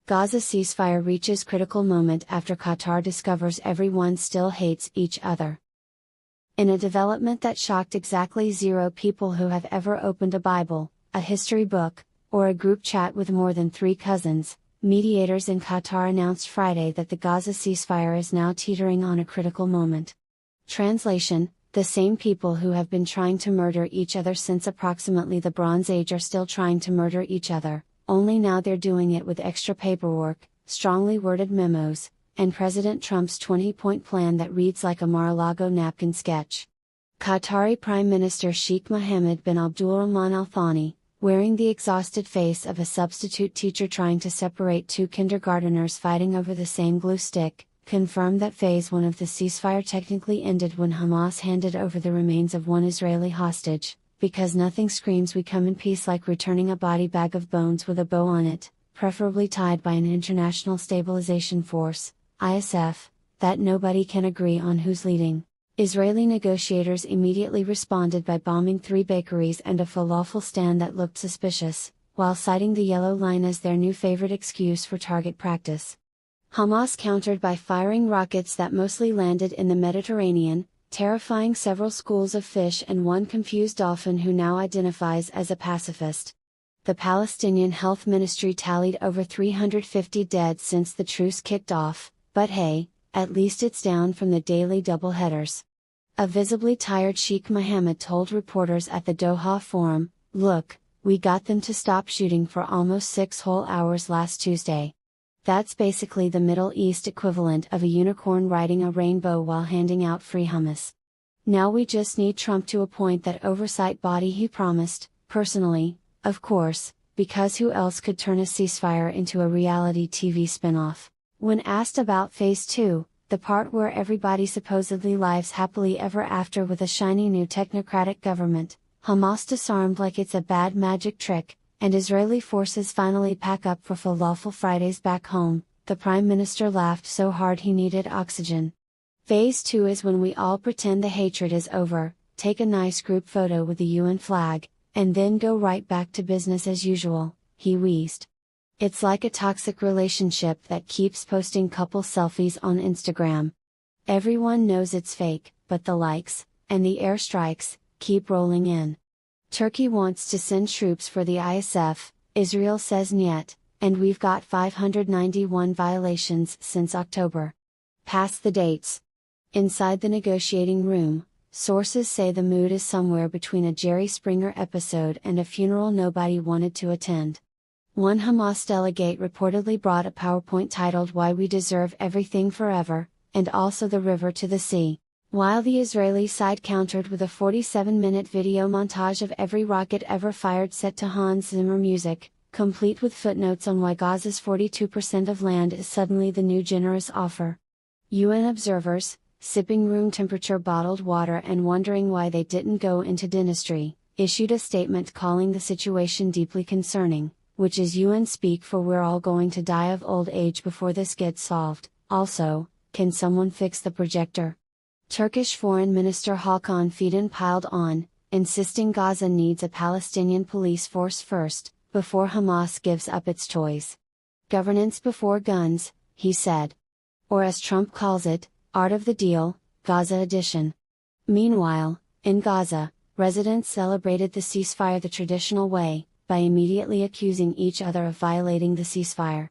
Gaza ceasefire reaches critical moment after Qatar discovers everyone still hates each other. In a development that shocked exactly 0 people who have ever opened a Bible, a history book, or a group chat with more than 3 cousins, mediators in Qatar announced Friday that the Gaza ceasefire is now teetering on a critical moment. Translation: the same people who have been trying to murder each other since approximately the Bronze Age are still trying to murder each other, only now they're doing it with extra paperwork, strongly worded memos, and President Trump's 20-point plan that reads like a Mar-a-Lago napkin sketch. Qatari Prime Minister Sheikh Mohammed bin Abdulrahman Al Thani, wearing the exhausted face of a substitute teacher trying to separate 2 kindergarteners fighting over the same glue stick, confirmed that Phase 1 of the ceasefire technically ended when Hamas handed over the remains of 1 Israeli hostage, because nothing screams we come in peace like returning a body bag of bones with a bow on it, preferably tied by an International Stabilization Force, ISF, that nobody can agree on who's leading. Israeli negotiators immediately responded by bombing 3 bakeries and a falafel stand that looked suspicious, while citing the yellow line as their new favorite excuse for target practice. Hamas countered by firing rockets that mostly landed in the Mediterranean, terrifying several schools of fish and 1 confused dolphin who now identifies as a pacifist. The Palestinian Health Ministry tallied over 350 dead since the truce kicked off, but hey, at least it's down from the daily doubleheaders. A visibly tired Sheikh Mohammed told reporters at the Doha Forum, "Look, we got them to stop shooting for almost 6 whole hours last Tuesday. That's basically the Middle East equivalent of a unicorn riding a rainbow while handing out free hummus. Now we just need Trump to appoint that oversight body he promised, personally, of course, because who else could turn a ceasefire into a reality TV spin-off?" When asked about Phase 2, the part where everybody supposedly lives happily ever after with a shiny new technocratic government, Hamas disarmed like it's a bad magic trick, and Israeli forces finally pack up for Falafel Fridays back home, the Prime Minister laughed so hard he needed oxygen. Phase 2 is when we all pretend the hatred is over, take a nice group photo with the UN flag, and then go right back to business as usual, he wheezed. It's like a toxic relationship that keeps posting couple selfies on Instagram. Everyone knows it's fake, but the likes, and the airstrikes, keep rolling in. Turkey wants to send troops for the ISF, Israel says niet, and we've got 591 violations since October. Pass the dates. Inside the negotiating room, sources say the mood is somewhere between a Jerry Springer episode and a funeral nobody wanted to attend. One Hamas delegate reportedly brought a PowerPoint titled "Why We Deserve Everything Forever," and also the river to the sea, while the Israeli side countered with a 47-minute video montage of every rocket ever fired set to Hans Zimmer music, complete with footnotes on why Gaza's 42% of land is suddenly the new generous offer. UN observers, sipping room temperature bottled water and wondering why they didn't go into dentistry, issued a statement calling the situation deeply concerning, which is UN speak for "we're all going to die of old age before this gets solved." Also, can someone fix the projector? Turkish Foreign Minister Hakan Fidan piled on, insisting Gaza needs a Palestinian police force first, before Hamas gives up its toys. Governance before guns, he said. Or as Trump calls it, art of the deal, Gaza edition. Meanwhile, in Gaza, residents celebrated the ceasefire the traditional way, by immediately accusing each other of violating the ceasefire.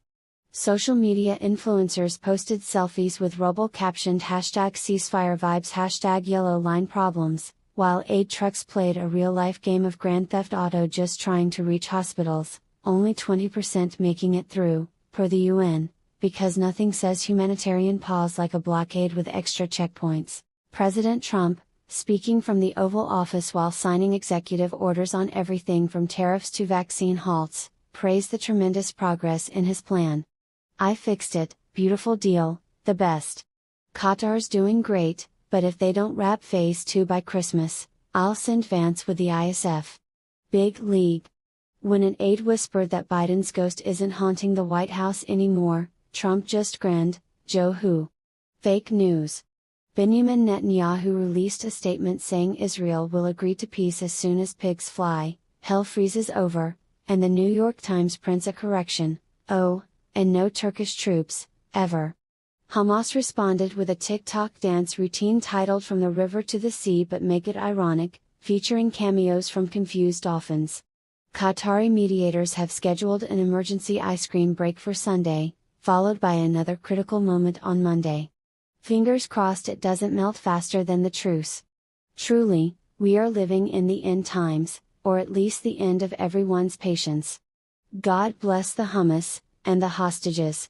Social media influencers posted selfies with rubble captioned #ceasefire vibes #yellow line problems, while aid trucks played a real-life game of Grand Theft Auto just trying to reach hospitals, only 20% making it through, per the UN, because nothing says humanitarian pause like a blockade with extra checkpoints. President Trump, speaking from the Oval Office while signing executive orders on everything from tariffs to vaccine halts, praised the tremendous progress in his plan. "I fixed it, beautiful deal, the best. Qatar's doing great, but if they don't wrap Phase 2 by Christmas, I'll send Vance with the ISF. Big league." When an aide whispered that Biden's ghost isn't haunting the White House anymore, Trump just grinned, "Joe who?" Fake news. Benjamin Netanyahu released a statement saying Israel will agree to peace as soon as pigs fly, hell freezes over, and the New York Times prints a correction, "Oh, and no Turkish troops, ever. Hamas responded with a TikTok dance routine titled From the River to the Sea but Make It Ironic, featuring cameos from confused dolphins. Qatari mediators have scheduled an emergency ice cream break for Sunday, followed by another critical moment on Monday. Fingers crossed it doesn't melt faster than the truce. Truly, we are living in the end times, or at least the end of everyone's patience. God bless the hummus, and the hostages.